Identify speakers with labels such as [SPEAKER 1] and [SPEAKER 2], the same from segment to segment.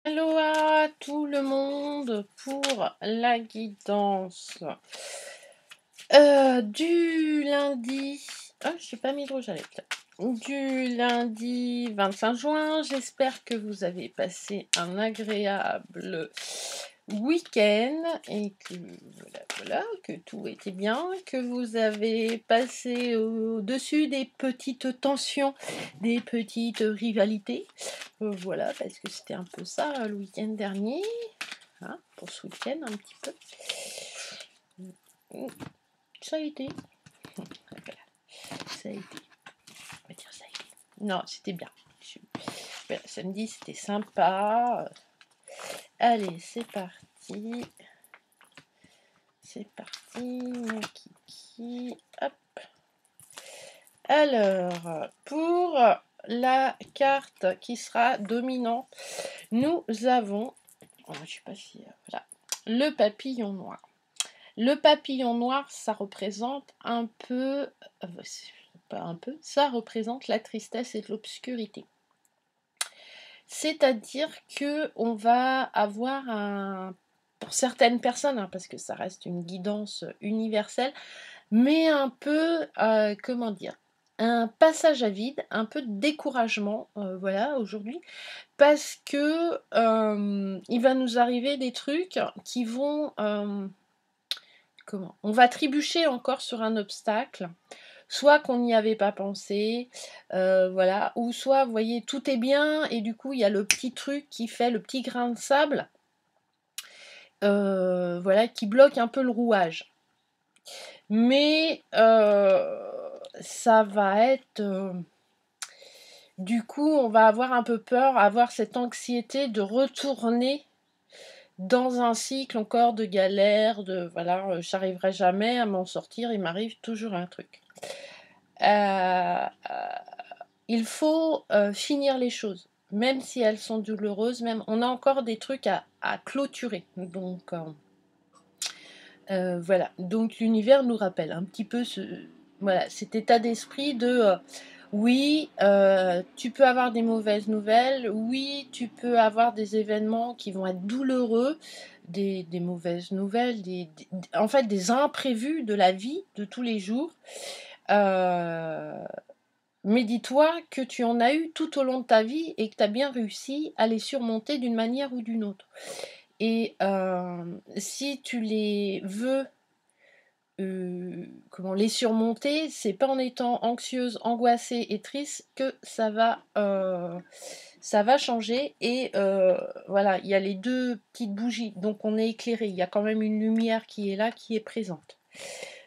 [SPEAKER 1] Hello à tout le monde pour la guidance du lundi. Ah, j'ai pas mis de rouge à lèvres. Du lundi 25 juin. J'espère que vous avez passé un agréable week-end et que voilà, que tout était bien, que vous avez passé au-dessus des petites tensions, des petites rivalités. Voilà, parce que c'était un peu ça le week-end dernier, hein, pour ce week-end un petit peu. Ça a été. Voilà, ça a été. On va dire ça a été. Non, c'était bien. Voilà, samedi, c'était sympa. Allez, c'est parti. C'est parti, mon kiki. Hop. Alors, pour la carte qui sera dominante, nous avons, je sais pas si, voilà, le papillon noir. Le papillon noir, ça représente un peu, pas un peu, ça représente la tristesse et l'obscurité. C'est-à-dire que on va avoir pour certaines personnes, hein, parce que ça reste une guidance universelle, mais un peu, comment dire, un passage à vide, un peu de découragement, voilà, aujourd'hui, parce que il va nous arriver des trucs qui vont, comment, on va trébucher encore sur un obstacle, soit qu'on n'y avait pas pensé, voilà, ou soit, vous voyez, tout est bien et du coup il y a le petit truc qui fait le petit grain de sable, voilà, qui bloque un peu le rouage. Mais ça va être, du coup, on va avoir un peu peur, avoir cette anxiété de retourner dans un cycle encore de galère, de voilà, j'arriverai jamais à m'en sortir, il m'arrive toujours un truc. Il faut finir les choses, même si elles sont douloureuses, même on a encore des trucs à clôturer. Donc voilà, donc l'univers nous rappelle un petit peu voilà, cet état d'esprit de oui, tu peux avoir des mauvaises nouvelles, oui, tu peux avoir des événements qui vont être douloureux, des mauvaises nouvelles, en fait des imprévus de la vie de tous les jours. Mais dis-toi que tu en as eu tout au long de ta vie et que tu as bien réussi à les surmonter d'une manière ou d'une autre. Et si tu les veux comment les surmonter, c'est pas en étant anxieuse, angoissée et triste que ça va changer. Et voilà, il y a les deux petites bougies, donc on est éclairé. Il y a quand même une lumière qui est là, qui est présente.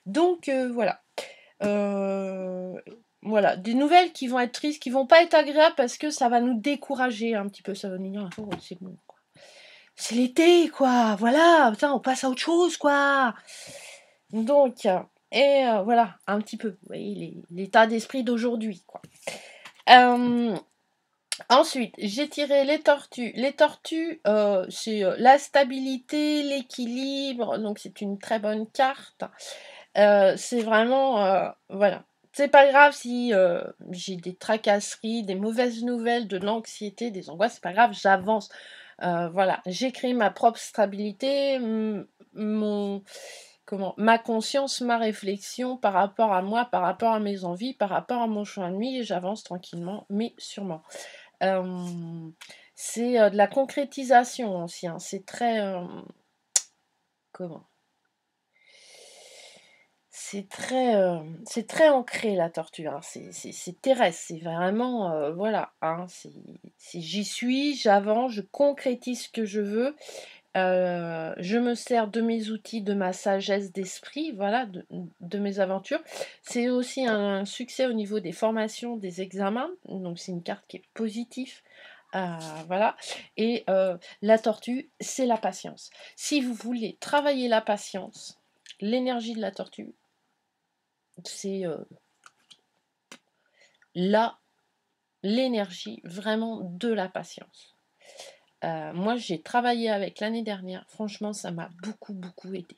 [SPEAKER 1] Donc voilà. Voilà, des nouvelles qui vont être tristes, qui vont pas être agréables parce que ça va nous décourager un petit peu. Ça va nous dire, oh, c'est bon, quoi. C'est l'été, quoi. Voilà, putain, on passe à autre chose, quoi. Donc, et voilà, un petit peu, vous voyez, l'état d'esprit d'aujourd'hui, quoi. Ensuite, j'ai tiré les tortues. Les tortues, c'est la stabilité, l'équilibre, donc c'est une très bonne carte. C'est vraiment, voilà. C'est pas grave si j'ai des tracasseries, des mauvaises nouvelles, de l'anxiété, des angoisses, c'est pas grave, j'avance. Voilà, j'ai créé ma propre stabilité, ma conscience, ma réflexion par rapport à moi, par rapport à mes envies, par rapport à mon chemin de vie, et j'avance tranquillement, mais sûrement. C'est de la concrétisation aussi, hein. C'est très... comment c'est très ancré la tortue, hein. C'est terrestre, c'est vraiment, voilà, hein, j'y suis, j'avance, je concrétise ce que je veux. Je me sers de mes outils, de ma sagesse d'esprit, voilà, de mes aventures. C'est aussi un succès au niveau des formations, des examens, donc c'est une carte qui est positive. Voilà, et la tortue, c'est la patience. Si vous voulez travailler la patience, l'énergie de la tortue, c'est là l'énergie vraiment de la patience. Moi, j'ai travaillé avec l'année dernière. Franchement, ça m'a beaucoup, beaucoup aidé.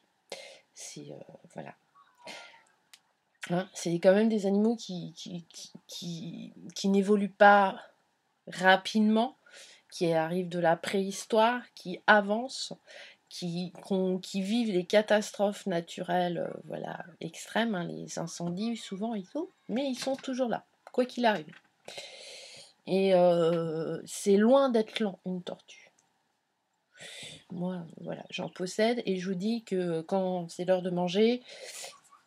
[SPEAKER 1] C'est voilà. Hein, c'est quand même des animaux qui n'évoluent pas rapidement, qui arrivent de la préhistoire, qui avancent, qui vivent des catastrophes naturelles, voilà, extrêmes, hein, les incendies souvent et tout, mais ils sont toujours là, quoi qu'il arrive. Et c'est loin d'être lent, une tortue. Moi, voilà, j'en possède et je vous dis que quand c'est l'heure de manger,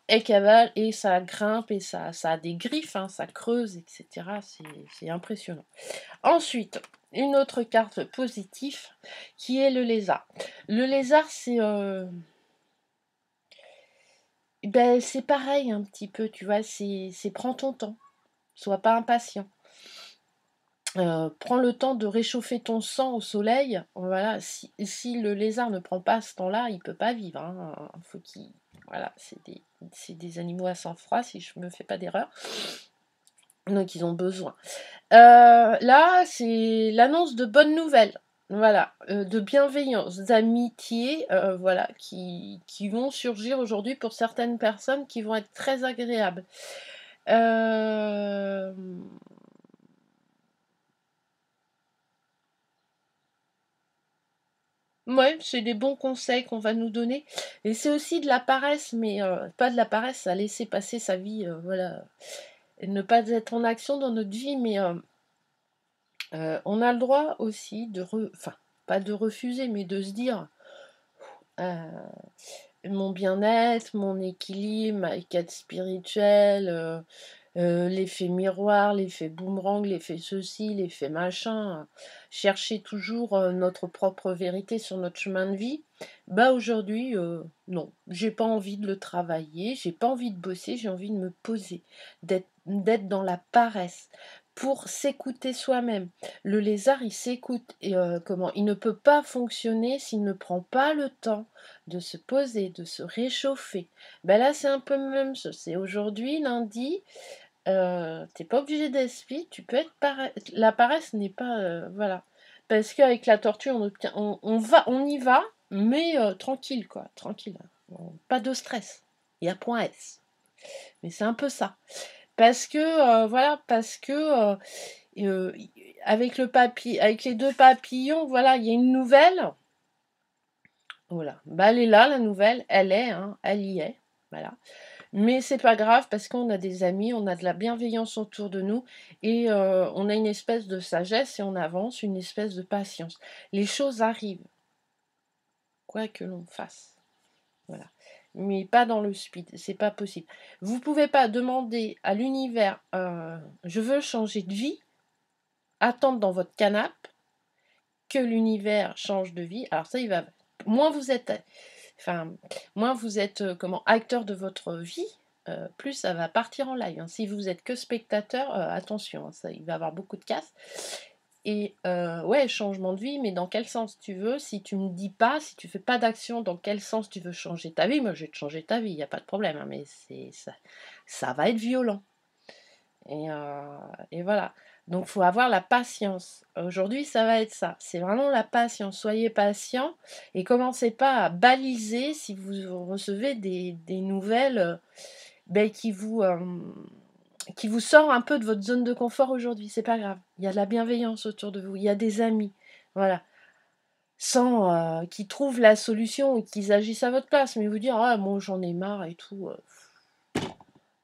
[SPEAKER 1] elle cavale et ça grimpe et ça a des griffes, hein, ça creuse, etc. C'est impressionnant. Ensuite, une autre carte positive qui est le lézard. Le lézard, c'est pareil un petit peu, tu vois, c'est prends ton temps, sois pas impatient. Prends le temps de réchauffer ton sang au soleil. Voilà, si le lézard ne prend pas ce temps-là, il peut pas vivre, hein. Faut qu'il, voilà, c'est des animaux à sang froid, si je me fais pas d'erreur. Donc ils ont besoin. Là, c'est l'annonce de bonnes nouvelles. Voilà, de bienveillance, d'amitié, voilà, qui vont surgir aujourd'hui pour certaines personnes qui vont être très agréables. Euh, Ouais, c'est des bons conseils qu'on va nous donner. Et c'est aussi de la paresse, mais pas de la paresse à laisser passer sa vie, voilà. Et ne pas être en action dans notre vie, mais on a le droit aussi enfin, pas de refuser, mais de se dire euh, mon bien-être, mon équilibre, ma quête spirituelle, l'effet miroir, l'effet boomerang, l'effet ceci, l'effet machin, chercher toujours notre propre vérité sur notre chemin de vie. Bah aujourd'hui, non, j'ai pas envie de le travailler, j'ai pas envie de bosser, j'ai envie de me poser, d'être dans la paresse pour s'écouter soi-même. Le lézard, il s'écoute et comment il ne peut pas fonctionner s'il ne prend pas le temps de se poser, de se réchauffer. Ben là, c'est un peu le même chose. C'est aujourd'hui, lundi, t'es pas obligé d'être speed, tu peux être la paresse n'est pas voilà. Parce qu'avec la tortue, on y va, mais tranquille quoi, tranquille. Bon, pas de stress. Il y a point S. Mais c'est un peu ça. Parce que voilà, parce que euh, avec avec les deux papillons, voilà, il y a une nouvelle. Voilà. Bah, elle est là, la nouvelle, hein, elle y est. Voilà. Mais c'est pas grave parce qu'on a des amis, on a de la bienveillance autour de nous et on a une espèce de sagesse et on avance, une espèce de patience. Les choses arrivent, quoi que l'on fasse. Voilà. Mais pas dans le speed, c'est pas possible. Vous pouvez pas demander à l'univers je veux changer de vie, attendre dans votre canapé que l'univers change de vie. Alors ça, il va. Moins vous êtes Enfin, moins vous êtes comment acteur de votre vie, plus ça va partir en live, hein. Si vous êtes que spectateur, attention, hein, ça, il va y avoir beaucoup de casse. Et ouais, changement de vie, mais dans quel sens tu veux? Si tu me dis pas, si tu fais pas d'action, dans quel sens tu veux changer ta vie? Moi, je vais te changer ta vie, il n'y a pas de problème, hein, mais ça va être violent. Et voilà. Donc, faut avoir la patience. Aujourd'hui, ça va être ça. C'est vraiment la patience. Soyez patient et commencez pas à baliser si vous recevez des nouvelles qui vous sort un peu de votre zone de confort aujourd'hui. C'est pas grave. Il y a de la bienveillance autour de vous. Il y a des amis. Voilà. Sans qu'ils trouvent la solution ou qu'ils agissent à votre place. Mais vous dire, ah, moi j'en ai marre et tout.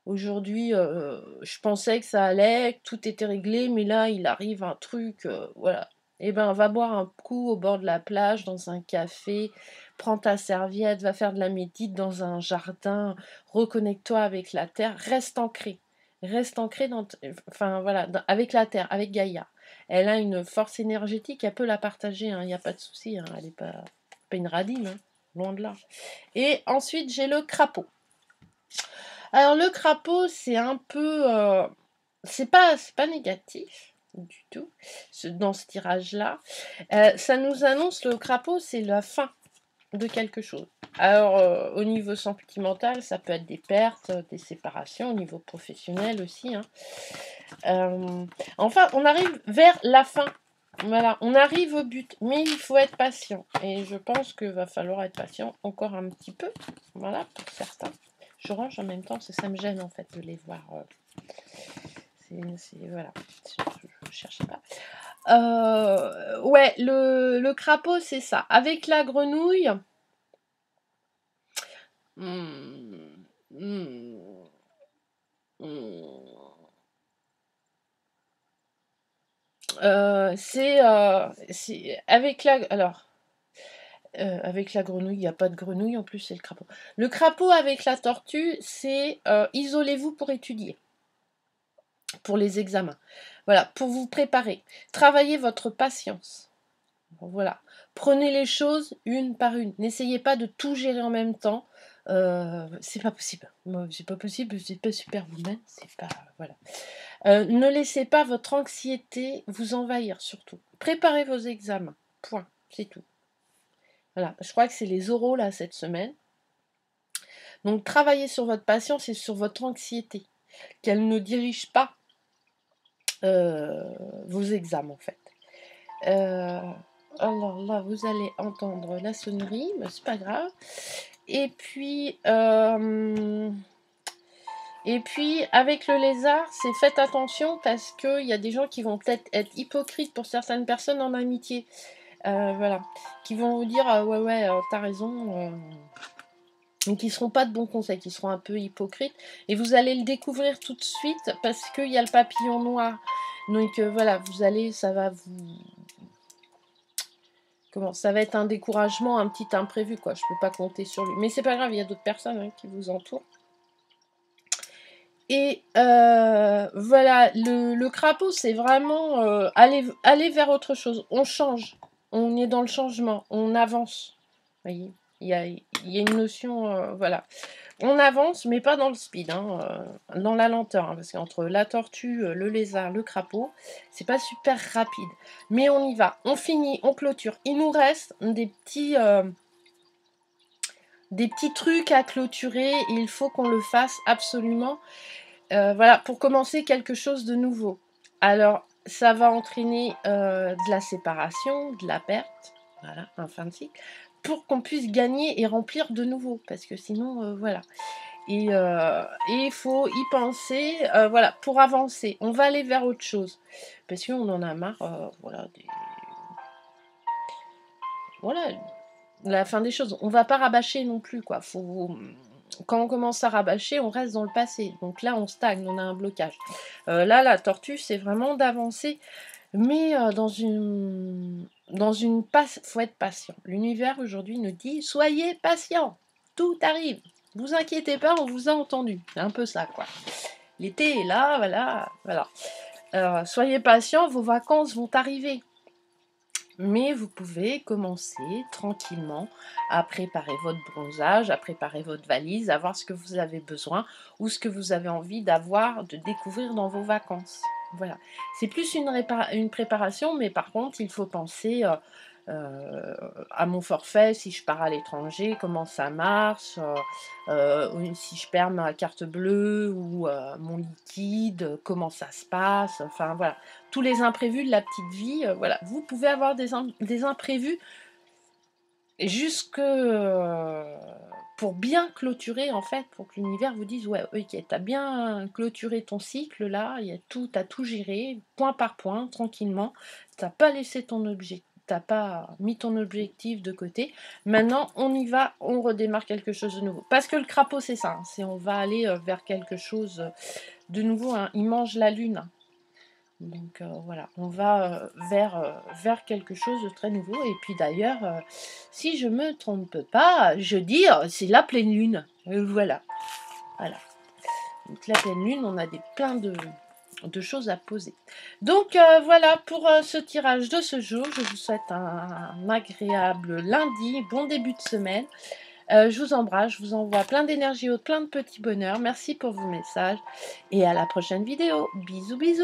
[SPEAKER 1] Aujourd'hui, je pensais que ça allait, que tout était réglé, mais là, il arrive un truc, voilà. Eh ben, va boire un coup au bord de la plage, dans un café, prends ta serviette, va faire de la médite dans un jardin, reconnecte-toi avec la terre, reste ancré enfin voilà, avec la terre, avec Gaïa. Elle a une force énergétique, elle peut la partager, hein, il n'y a pas de souci, hein, elle n'est pas une radine, hein, loin de là. Et ensuite, j'ai le crapaud. Alors le crapaud, c'est un peu, c'est pas négatif du tout dans ce tirage-là. Ça nous annonce le crapaud, c'est la fin de quelque chose. Alors au niveau sentimental, ça peut être des pertes, des séparations, au niveau professionnel aussi, hein. Enfin, on arrive vers la fin. Voilà, on arrive au but, mais il faut être patient. Et je pense qu'il va falloir être patient encore un petit peu. Voilà, pour certains. Je range en même temps parce que ça me gêne en fait de les voir. Voilà, je ne cherchais pas. Ouais, le crapaud, c'est ça. Avec la grenouille, mmh, mmh, mmh, c'est avec la alors, avec la grenouille, il y a pas de grenouille, en plus, c'est le crapaud. Le crapaud avec la tortue, c'est, isolez-vous pour étudier, pour les examens. Voilà, pour vous préparer. Travaillez votre patience. Voilà. Prenez les choses une par une. N'essayez pas de tout gérer en même temps. C'est pas possible. Moi, c'est pas possible, c'est pas Superwoman, c'est pas voilà. Ne laissez pas votre anxiété vous envahir surtout. Préparez vos examens. Point. C'est tout. Voilà. Je crois que c'est les oraux là cette semaine. Donc travaillez sur votre patience et sur votre anxiété. Qu'elle ne dirige pas vos examens en fait. Euh, alors là, vous allez entendre la sonnerie, mais c'est pas grave. Et puis, avec le lézard, c'est faites attention parce qu'il y a des gens qui vont peut-être être hypocrites pour certaines personnes en amitié. Voilà. Qui vont vous dire ah ouais, ouais, t'as raison. Donc qui ne seront pas de bons conseils, qui seront un peu hypocrites. Et vous allez le découvrir tout de suite parce qu'il y a le papillon noir. Donc voilà, ça va vous. Ça va être un découragement, un petit imprévu, quoi. Je peux pas compter sur lui. Mais c'est pas grave, il y a d'autres personnes hein, qui vous entourent. Et voilà, le crapaud, c'est vraiment aller vers autre chose. On change, on est dans le changement, on avance. Vous voyez, il y a une notion, voilà. On avance, mais pas dans le speed, hein, dans la lenteur, hein, parce qu'entre la tortue, le lézard, le crapaud, c'est pas super rapide. Mais on y va, on finit, on clôture. Il nous reste des petits trucs à clôturer, et il faut qu'on le fasse absolument. Voilà, pour commencer quelque chose de nouveau. Alors, ça va entraîner de la séparation, de la perte, voilà, un fin de cycle, pour qu'on puisse gagner et remplir de nouveau, parce que sinon, voilà. Et il faut y penser, voilà, pour avancer. On va aller vers autre chose, parce qu'on en a marre, voilà, voilà, la fin des choses. On va pas rabâcher non plus, quoi. Quand on commence à rabâcher, on reste dans le passé. Donc là, on stagne, on a un blocage. Là, la tortue, c'est vraiment d'avancer, mais faut être patient. L'univers aujourd'hui nous dit soyez patient, tout arrive. Vous inquiétez pas, on vous a entendu. C'est un peu ça, quoi. L'été est là, voilà, voilà. Soyez patient, vos vacances vont arriver. Mais vous pouvez commencer tranquillement à préparer votre bronzage, à préparer votre valise, à voir ce que vous avez besoin ou ce que vous avez envie d'avoir, de découvrir dans vos vacances. Voilà. C'est plus une préparation, mais par contre, il faut penser à mon forfait, si je pars à l'étranger, comment ça marche, si je perds ma carte bleue ou mon liquide, comment ça se passe, enfin voilà. Tous les imprévus de la petite vie, voilà. Vous pouvez avoir des imprévus jusque pour bien clôturer, en fait, pour que l'univers vous dise ouais, ok, t'as bien clôturé ton cycle là, t'as tout géré, point par point, tranquillement, t'as pas laissé ton objectif. T'as pas mis ton objectif de côté. Maintenant, on y va, on redémarre quelque chose de nouveau. Parce que le crapaud, c'est ça. On va aller vers quelque chose de nouveau. Hein. Il mange la lune. Donc voilà, on va vers quelque chose de très nouveau. Et puis d'ailleurs, si je me trompe pas, jeudi, c'est la pleine lune. Voilà. Voilà. Donc la pleine lune, on a plein de choses à poser. Donc voilà pour ce tirage de ce jour. Je vous souhaite un agréable lundi, bon début de semaine. Je vous embrasse, je vous envoie plein d'énergie haute, plein de petits bonheurs. Merci pour vos messages et à la prochaine vidéo. Bisous, bisous.